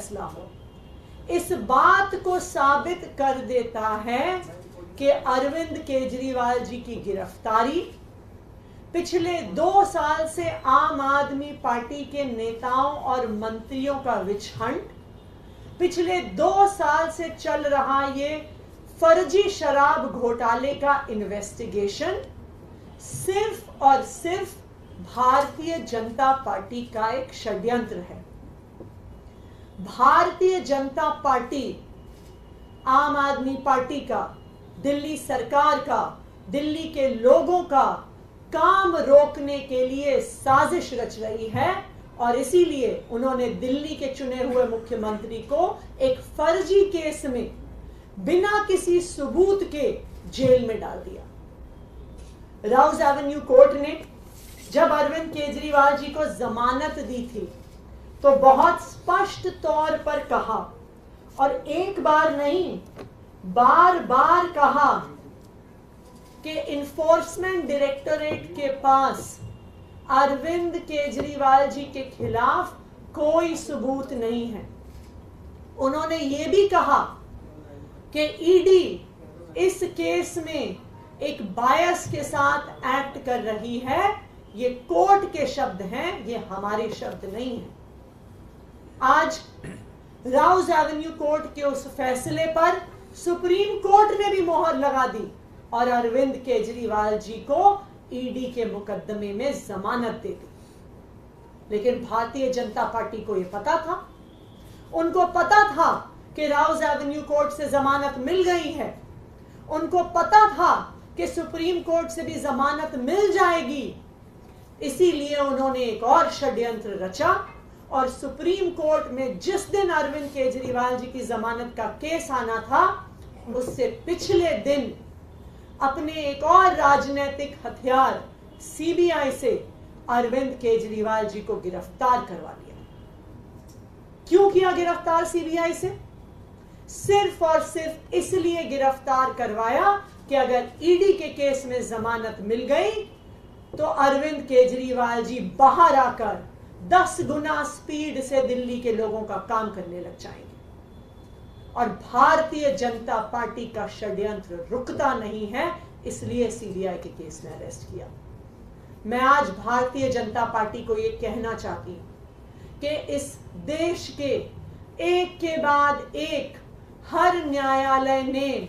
फैसला हो, इस बात को साबित कर देता है कि अरविंद केजरीवाल जी की गिरफ्तारी, पिछले 2 साल से आम आदमी पार्टी के नेताओं और मंत्रियों का विच हंट, पिछले 2 साल से चल रहा ये फर्जी शराब घोटाले का इन्वेस्टिगेशन सिर्फ और सिर्फ भारतीय जनता पार्टी का एक षड्यंत्र है। भारतीय जनता पार्टी आम आदमी पार्टी का, दिल्ली सरकार का, दिल्ली के लोगों का काम रोकने के लिए साजिश रच रही है और इसीलिए उन्होंने दिल्ली के चुने हुए मुख्यमंत्री को एक फर्जी केस में बिना किसी सबूत के जेल में डाल दिया। राउज एवेन्यू कोर्ट ने जब अरविंद केजरीवाल जी को जमानत दी थी तो बहुत स्पष्ट तौर पर कहा, और एक बार नहीं बार बार कहा, कि इन्फोर्समेंट डायरेक्टोरेट के पास अरविंद केजरीवाल जी के खिलाफ कोई सबूत नहीं है। उन्होंने यह भी कहा कि ईडी इस केस में एक बायस के साथ एक्ट कर रही है। ये कोर्ट के शब्द हैं, ये हमारे शब्द नहीं हैं। आज राउज एवेन्यू कोर्ट के उस फैसले पर सुप्रीम कोर्ट ने भी मोहर लगा दी और अरविंद केजरीवाल जी को ईडी के मुकदमे में जमानत दे दी। लेकिन भारतीय जनता पार्टी को यह पता था, उनको पता था कि राउज एवेन्यू कोर्ट से जमानत मिल गई है, उनको पता था कि सुप्रीम कोर्ट से भी जमानत मिल जाएगी। इसीलिए उन्होंने एक और षड्यंत्र रचा और सुप्रीम कोर्ट में जिस दिन अरविंद केजरीवाल जी की जमानत का केस आना था, उससे पिछले दिन अपने एक और राजनीतिक हथियार सीबीआई से अरविंद केजरीवाल जी को गिरफ्तार करवा लिया। क्यों किया गिरफ्तार सीबीआई से? सिर्फ और सिर्फ इसलिए गिरफ्तार करवाया कि अगर ईडी के केस में जमानत मिल गई तो अरविंद केजरीवाल जी बाहर आकर 10 गुना स्पीड से दिल्ली के लोगों का काम करने लग जाएंगे। और भारतीय जनता पार्टी का षड्यंत्र रुकता नहीं है, इसलिए सीबीआई के केस में अरेस्ट किया। मैं आज भारतीय जनता पार्टी को यह कहना चाहती हूं कि इस देश के एक के बाद एक हर न्यायालय ने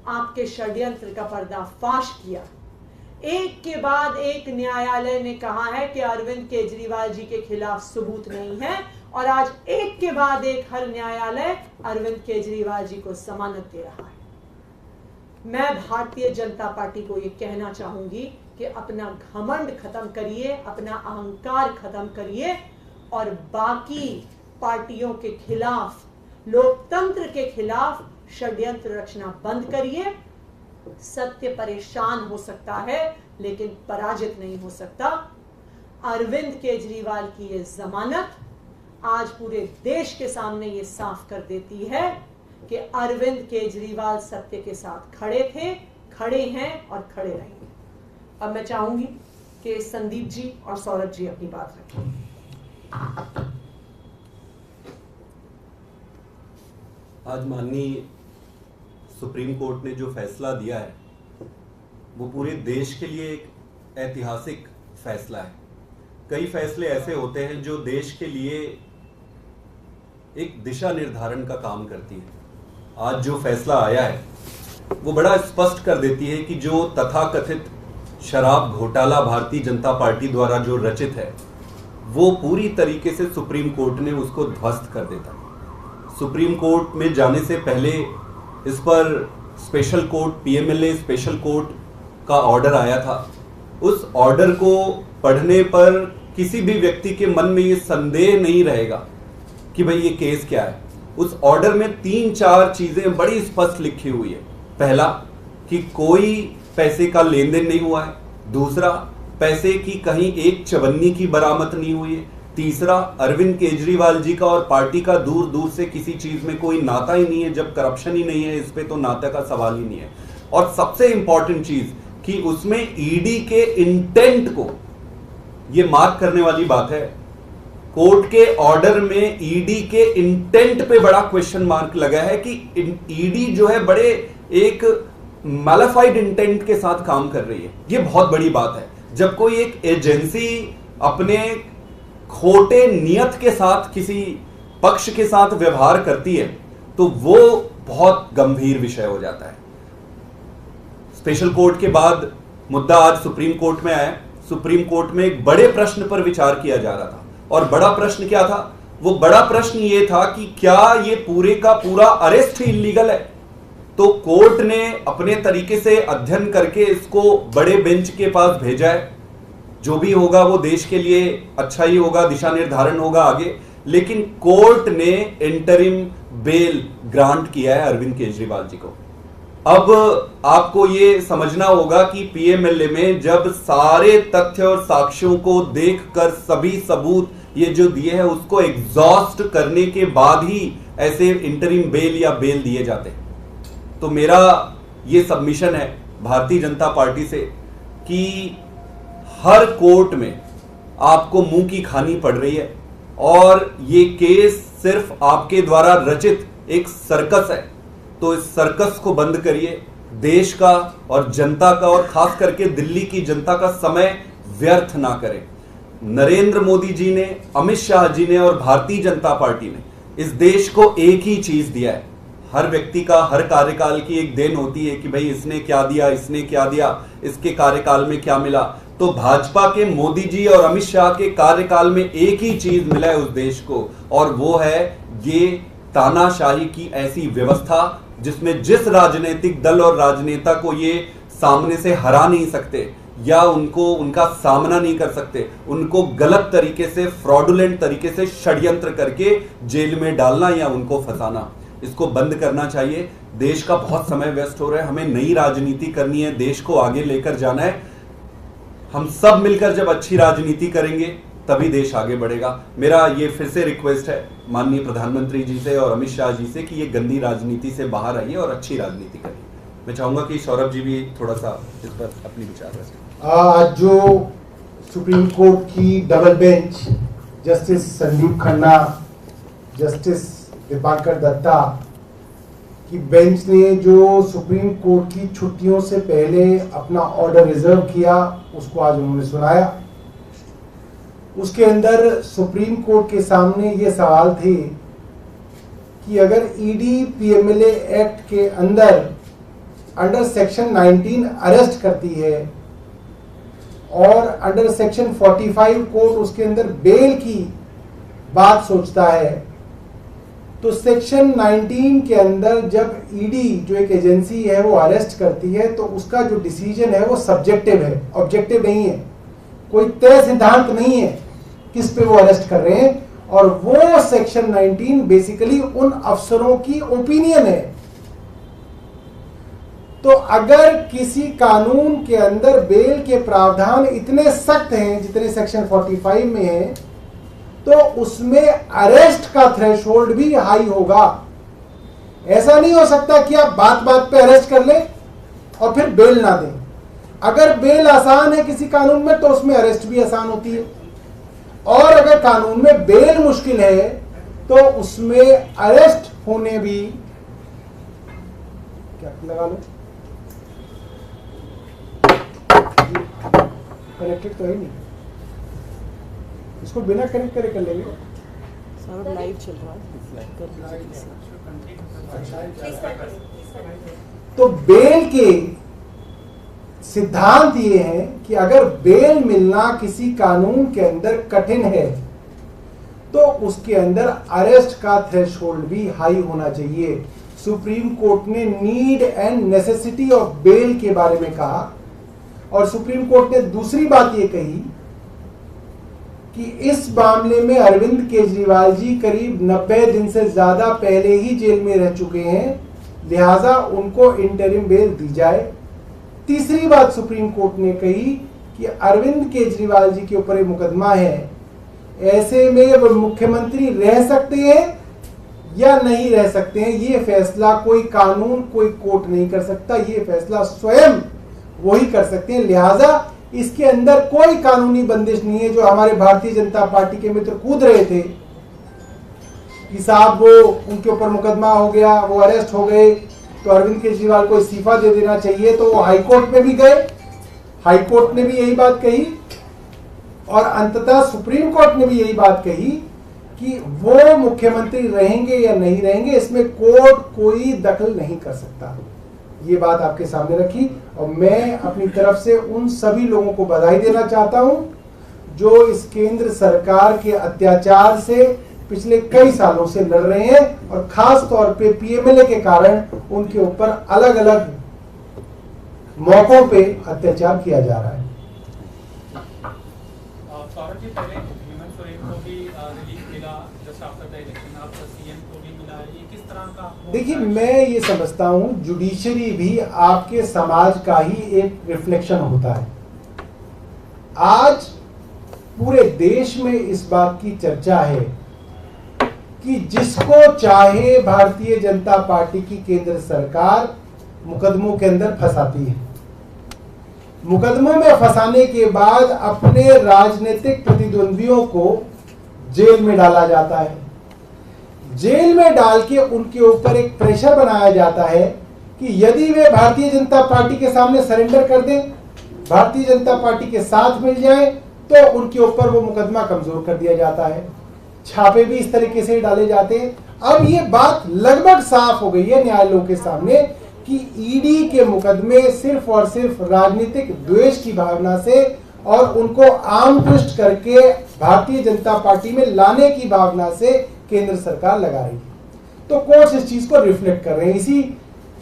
आपके षड्यंत्र का पर्दाफाश किया। एक के बाद एक न्यायालय ने कहा है कि अरविंद केजरीवाल जी के खिलाफ सबूत नहीं है और आज एक के बाद एक हर न्यायालय अरविंद केजरीवाल जी को जमानत दे रहा है। मैं भारतीय जनता पार्टी को यह कहना चाहूंगी कि अपना घमंड खत्म करिए, अपना अहंकार खत्म करिए और बाकी पार्टियों के खिलाफ, लोकतंत्र के खिलाफ षड्यंत्र रचना बंद करिए। सत्य परेशान हो सकता है लेकिन पराजित नहीं हो सकता। अरविंद केजरीवाल की यह जमानत आज पूरे देश के सामने ये साफ कर देती है कि अरविंद केजरीवाल सत्य के साथ खड़े थे, खड़े हैं और खड़े रहेंगे। अब मैं चाहूंगी कि संदीप जी और सौरभ जी अपनी बात रखें। आज माननीय सुप्रीम कोर्ट ने जो फैसला दिया है वो पूरे देश के लिए एक ऐतिहासिक फैसला है। कई फैसले ऐसे होते हैं जो देश के लिए एक दिशा निर्धारण का काम करती है। आज जो फैसला आया है वो बड़ा स्पष्ट कर देती है कि जो तथाकथित शराब घोटाला भारतीय जनता पार्टी द्वारा जो रचित है वो पूरी तरीके से सुप्रीम कोर्ट ने उसको ध्वस्त कर देता। सुप्रीम कोर्ट में जाने से पहले इस पर special court, PMLA special court का ऑर्डर आया था। उस ऑर्डर को पढ़ने पर किसी भी व्यक्ति के मन में ये संदेह नहीं रहेगा कि भाई ये केस क्या है। उस ऑर्डर में 3-4 चीजें बड़ी स्पष्ट लिखी हुई है। पहला कि कोई पैसे का लेन देन नहीं हुआ है। दूसरा, पैसे की कहीं एक चवन्नी की बरामद नहीं हुई है। तीसरा, अरविंद केजरीवाल जी का और पार्टी का दूर दूर से किसी चीज में कोई नाता ही नहीं है। जब करप्शन ही नहीं है इस पे तो नाते का सवाल ही नहीं है। और सबसे इंपॉर्टेंट चीज कि उसमें ईडी के इंटेंट को ये मार्क करने वाली बात है कोर्ट के ऑर्डर में ईडी के इंटेंट पे बड़ा क्वेश्चन मार्क लगा है कि ईडी जो है बड़े एक मैलिफाइड इंटेंट के साथ काम कर रही है। ये बहुत बड़ी बात है। जब कोई एक एजेंसी अपने खोटे नियत के साथ किसी पक्ष के साथ व्यवहार करती है तो वो बहुत गंभीर विषय हो जाता है। स्पेशल कोर्ट के बाद मुद्दा आज सुप्रीम कोर्ट में आया। सुप्रीम कोर्ट में एक बड़े प्रश्न पर विचार किया जा रहा था, और बड़ा प्रश्न क्या था? वो बड़ा प्रश्न ये था कि क्या ये पूरे का पूरा अरेस्ट ही इल्लीगल है? तो कोर्ट ने अपने तरीके से अध्ययन करके इसको बड़े बेंच के पास भेजा है। जो भी होगा वो देश के लिए अच्छा ही होगा, दिशा निर्धारण होगा आगे। लेकिन कोर्ट ने इंटरिम बेल ग्रांट किया है अरविंद केजरीवाल जी को। अब आपको ये समझना होगा कि पीएमएलए में जब सारे तथ्य और साक्ष्यों को देखकर सभी सबूत ये जो दिए हैं उसको एग्जॉस्ट करने के बाद ही ऐसे इंटरिम बेल या बेल दिए जाते हैं। तो मेरा ये सबमिशन है भारतीय जनता पार्टी से कि हर कोर्ट में आपको मुंह की खानी पड़ रही है, और ये केस सिर्फ आपके द्वारा रचित एक सर्कस है। तो इस सर्कस को बंद करिए। देश का और जनता का और खास करके दिल्ली की जनता का समय व्यर्थ ना करें। नरेंद्र मोदी जी ने, अमित शाह जी ने और भारतीय जनता पार्टी ने इस देश को एक ही चीज दिया है। हर व्यक्ति का हर कार्यकाल की एक देन होती है कि भाई इसने क्या दिया, इसने क्या दिया, इसके कार्यकाल में क्या मिला। तो भाजपा के मोदी जी और अमित शाह के कार्यकाल में एक ही चीज मिला है उस देश को, और वो है ये तानाशाही की ऐसी व्यवस्था जिसमें जिस राजनीतिक दल और राजनेता को ये सामने से हरा नहीं सकते या उनका सामना नहीं कर सकते, उनको गलत तरीके से, फ्रॉडुलेंट तरीके से षड्यंत्र करके जेल में डालना या उनको फंसाना, इसको बंद करना चाहिए। देश का बहुत समय व्यस्त हो रहा है, हमें नई राजनीति करनी है, देश को आगे लेकर जाना है। हम सब मिलकर जब अच्छी राजनीति करेंगे तभी देश आगे बढ़ेगा। मेरा ये फिर से रिक्वेस्ट है माननीय प्रधानमंत्री जी से और अमित शाह जी से कि ये गंदी राजनीति से बाहर आइए और अच्छी राजनीति करिए। मैं चाहूंगा कि सौरभ जी भी थोड़ा सा इस पर अपनी विचार रखें। आज जो सुप्रीम कोर्ट की double bench justice Sandeep Khanna, justice Dipankar Datta की बेंच ने जो सुप्रीम कोर्ट की छुट्टियों से पहले अपना ऑर्डर रिजर्व किया, उसको आज उन्होंने सुनाया। उसके अंदर सुप्रीम कोर्ट के सामने ये सवाल थे कि अगर ईडी पीएमएलए एक्ट के अंडर सेक्शन 19 अरेस्ट करती है और अंडर सेक्शन 45 कोर्ट उसके अंदर बेल की बात सोचता है, तो सेक्शन 19 के अंदर जब ईडी जो एक एजेंसी है वो अरेस्ट करती है तो उसका जो डिसीजन है वो सब्जेक्टिव है, ऑब्जेक्टिव नहीं है। कोई तय सिद्धांत नहीं है किस पे वो अरेस्ट कर रहे हैं, और वो सेक्शन 19 बेसिकली उन अफसरों की ओपिनियन है। तो अगर किसी कानून के अंदर बेल के प्रावधान इतने सख्त हैं जितने सेक्शन 45 में है, तो उसमें अरेस्ट का थ्रेशोल्ड भी हाई होगा। ऐसा नहीं हो सकता कि आप बात बात पे अरेस्ट कर लें और फिर बेल ना दें। अगर बेल आसान है किसी कानून में तो उसमें अरेस्ट भी आसान होती है, और अगर कानून में बेल मुश्किल है तो उसमें अरेस्ट होने भी, क्या लगा लो, कनेक्टेड तो है नहीं, इसको बिना कनेक्ट करे कर लेंगे। सर लाइव चल रहा है। तो बेल के सिद्धांत ये है कि अगर बेल मिलना किसी कानून के अंदर कठिन है तो उसके अंदर अरेस्ट का थ्रेशोल्ड भी हाई होना चाहिए। सुप्रीम कोर्ट ने need and necessity of bail के बारे में कहा, और सुप्रीम कोर्ट ने दूसरी बात ये कही कि इस मामले में अरविंद केजरीवाल जी करीब 90 दिन से ज्यादा पहले ही जेल में रह चुके हैं, लिहाजा उनको इंटरिम बेल दी जाए। तीसरी बात सुप्रीम कोर्ट ने कही कि अरविंद केजरीवाल जी के ऊपर एक मुकदमा है, ऐसे में वो मुख्यमंत्री रह सकते हैं या नहीं रह सकते हैं, ये फैसला कोई कानून, कोई कोर्ट नहीं कर सकता, ये फैसला स्वयं वही कर सकते हैं। लिहाजा इसके अंदर कोई कानूनी बंदिश नहीं है। जो हमारे भारतीय जनता पार्टी के मित्र कूद रहे थे कि साहब वो उनके ऊपर मुकदमा हो गया, वो अरेस्ट हो गए, तो अरविंद केजरीवाल को इस्तीफा दे देना चाहिए, तो वो हाईकोर्ट में भी गए, हाईकोर्ट ने भी यही बात कही और अंततः सुप्रीम कोर्ट ने भी यही बात कही कि वो मुख्यमंत्री रहेंगे या नहीं रहेंगे इसमें कोर्ट कोई दखल नहीं कर सकता। ये बात आपके सामने रखी और मैं अपनी तरफ से उन सभी लोगों को बधाई देना चाहता हूं जो इस केंद्र सरकार के अत्याचार से पिछले कई सालों से लड़ रहे हैं और खास तौर पे पीएमएलए के कारण उनके ऊपर अलग अलग मौकों पे अत्याचार किया जा रहा है। सौरभ जी, पहले हेमंत सोरेन को भी रिलीफ मिला जस्ट आफ्टर द इलेक्शन, अब सीएम को भी मिला, ये किस तरह का? देखिए, मैं ये समझता हूं जुडिशरी भी आपके समाज का ही एक रिफ्लेक्शन होता है। आज पूरे देश में इस बात की चर्चा है कि जिसको चाहे भारतीय जनता पार्टी की केंद्र सरकार मुकदमों के अंदर फंसाती है। मुकदमों में फंसाने के बाद अपने राजनीतिक प्रतिद्वंदियों को जेल में डाला जाता है। जेल में डाल के उनके ऊपर एक प्रेशर बनाया जाता है कि यदि वे भारतीय जनता पार्टी के सामने सरेंडर कर दें, भारतीय जनता पार्टी के साथ मिल जाएं, तो उनके ऊपर वो मुकदमा कमजोर कर दिया जाता है। छापे भी इस तरीके से डाले जाते हैं। अब ये बात लगभग साफ हो गई है न्यायालयों के सामने कि ईडी के मुकदमे सिर्फ और सिर्फ राजनीतिक द्वेष की भावना से और उनको आम ट्विस्ट करके भारतीय जनता पार्टी में लाने की भावना से केंद्र सरकार लगा रही है। तो कोर्ट्स इस चीज को रिफ्लेक्ट कर रहे हैं। इसी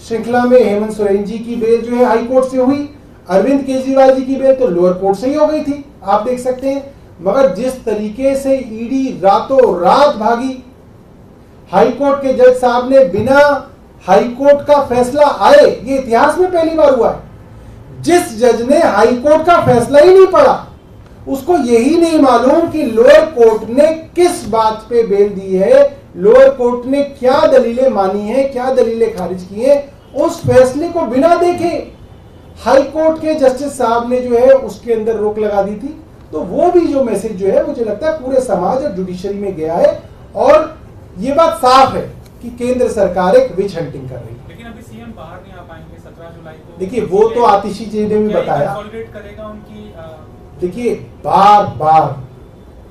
श्रृंखला में हेमंत सोरेन जी की बेल जो है हाई कोर्ट से हुई, अरविंद केजरीवाल जी की बेल तो लोअर कोर्ट से ही हो गई थी, आप देख सकते हैं। मगर जिस तरीके से ईडी रातों रात भागी, हाई कोर्ट के जज साहब ने बिना हाई कोर्ट का फैसला आए, ये इतिहास में पहली बार हुआ है। जिस जज ने हाई कोर्ट का फैसला ही नहीं पढ़ा, उसको यही नहीं मालूम कि लोअर कोर्ट ने किस बात पे बेल दी है, लोअर कोर्ट ने क्या दलीलें मानी है, क्या दलीलें खारिज की है, उस फैसले को बिना देखे हाई कोर्ट के जस्टिस साहब ने जो है उसके अंदर रोक लगा दी थी। तो वो भी जो मैसेज जो है मुझे लगता है पूरे समाज और जुडिशरी में गया है और ये बात साफ है कि केंद्र सरकार एक विच हंटिंग कर रही है। लेकिन अभी सीएम बाहर नहीं आ पाएंगे 17 जुलाई को। देखिए, वो तो आतिशी जी ने भी बताया। करेगा उनकी देखिए, बार बार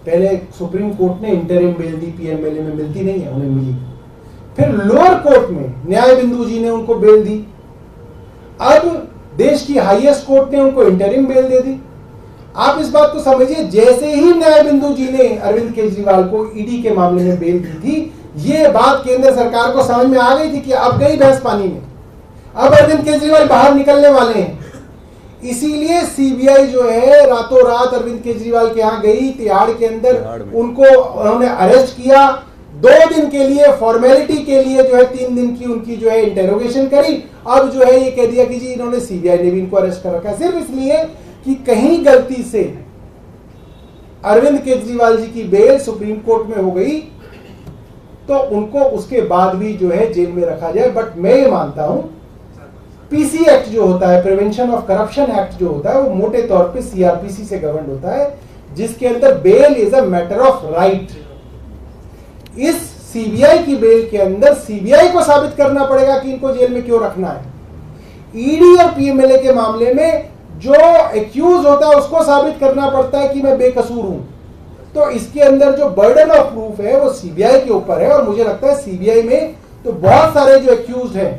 पहले सुप्रीम कोर्ट ने इंटरिम बेल दी, पीएमएलए में मिलती नहीं है, उन्हें मिली। फिर लोअर कोर्ट में न्याय बिंदु जी ने उनको बेल दी। अब देश की हाईएस्ट कोर्ट ने उनको इंटरिम बेल दे दी। आप इस बात को समझिए, जैसे ही न्याय बिंदु जी ने अरविंद केजरीवाल को ईडी के मामले में बेल दी थी, ये बात केंद्र सरकार को समझ में आ गई थी कि अब गई भैंस पानी में, अब अरविंद केजरीवाल बाहर निकलने वाले हैं। इसीलिए सीबीआई जो है रातों रात अरविंद केजरीवाल के यहाँ गई, तिहाड़ के अंदर उनको उन्होंने अरेस्ट किया। 2 दिन के लिए फॉर्मेलिटी के लिए जो है 3 दिन की उनकी जो है इंटेरोगेशन करी। अब जो है ये कह दिया कि जी इन्होंने, सीबीआई ने भी इनको अरेस्ट कर रखा है सिर्फ इसलिए कि कहीं गलती से अरविंद केजरीवाल जी की बेल सुप्रीम कोर्ट में हो गई तो उनको उसके बाद भी जो है जेल में रखा जाए। बट मैं ये मानता हूं पीसी एक्ट जो होता है, प्रिवेंशन ऑफ करप्शन एक्ट जो होता है, वो मोटे तौर पे सीआरपीसी से गवर्न होता है, जिसके अंदर bail is a matter of right. इस सीबीआई की बेल के अंदर सीबीआई को साबित करना पड़ेगा कि इनको जेल में क्यों रखना है। ईडी और पीएमएलए के मामले में जो एक्यूज होता है उसको साबित करना पड़ता है कि मैं बेकसूर हूं। तो इसके अंदर जो बर्डन ऑफ प्रूफ है वो सीबीआई के ऊपर है और मुझे लगता है सीबीआई में तो बहुत सारे जो एक्यूज हैं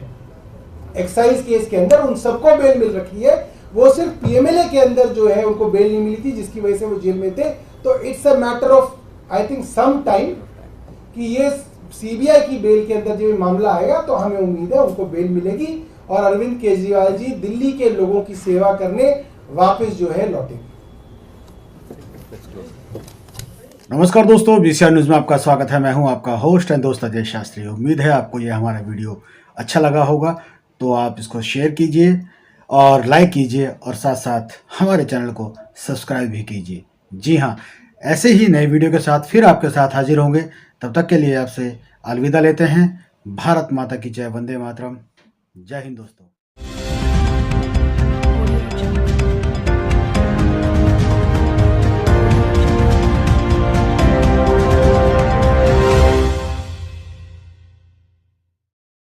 एक्साइज केस के अंदर, उन सबको बेल मिल रखी है। वो सिर्फ पीएमएलए के अंदर जो है उनको बेल नहीं मिली थी, जिसकी वजह से वो जेल में थे। तो it's a matter of I think some time कि ये सीबीआई की बेल के अंदर जब मामला आएगा तो हमें उम्मीद है उनको बेल मिलेगी और अरविंद केजरीवाल जी दिल्ली के लोगों की सेवा करने वापस जो है लौटेंगे। नमस्कार दोस्तों, बीसीआर न्यूज़ में आपका स्वागत है। मैं हूं आपका होस्ट एंड दोस्त अजय शास्त्री। उम्मीद है आपको ये हमारा वीडियो अच्छा लगा होगा, तो आप इसको शेयर कीजिए और लाइक कीजिए और साथ साथ हमारे चैनल को सब्सक्राइब भी कीजिए। जी हाँ, ऐसे ही नए वीडियो के साथ फिर आपके साथ हाजिर होंगे। तब तक के लिए आपसे अलविदा लेते हैं। भारत माता की जय, वंदे मातरम। जय हिंद दोस्तों।